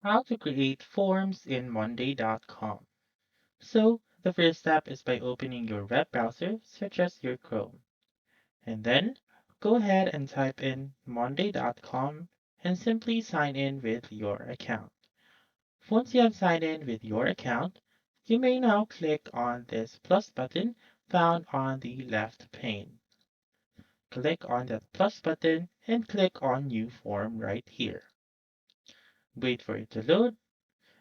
How to create forms in Monday.com. So, the first step is by opening your web browser, such as your Chrome. And then, go ahead and type in Monday.com and simply sign in with your account. Once you have signed in with your account, you may now click on this plus button found on the left pane. Click on that plus button and click on New Form right here. Wait for it to load,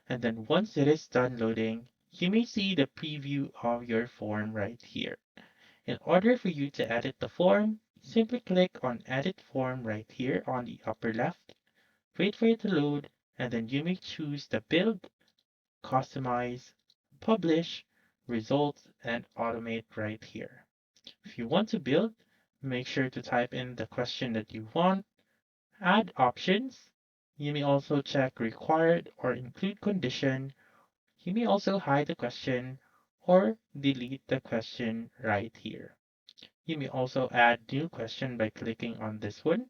and then once it is done loading, you may see the preview of your form right here. In order for you to edit the form, simply click on Edit Form right here on the upper left, wait for it to load, and then you may choose the Build, Customize, Publish, Results, and Automate right here. If you want to build, make sure to type in the question that you want, add options. You may also check Required or Include Condition. You may also hide the question or delete the question right here. You may also add new question by clicking on this one.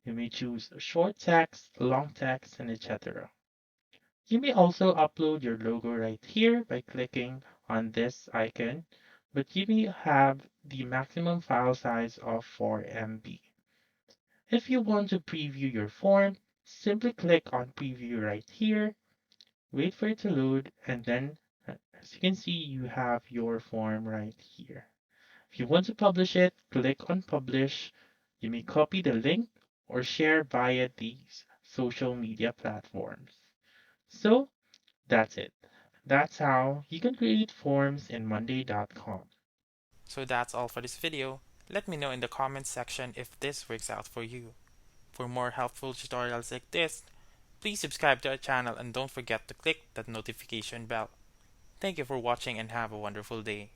You may choose short text, long text, and etc. You may also upload your logo right here by clicking on this icon, but you may have the maximum file size of 4 MB. If you want to preview your form, simply click on preview right here, wait for it to load, and then as you can see, you have your form right here. If you want to publish it, click on publish. You may copy the link or share via these social media platforms. So that's it. That's how you can create forms in Monday.com. So that's all for this video. Let me know in the comments section if this works out for you. For more helpful tutorials like this, please subscribe to our channel and don't forget to click that notification bell. Thank you for watching and have a wonderful day.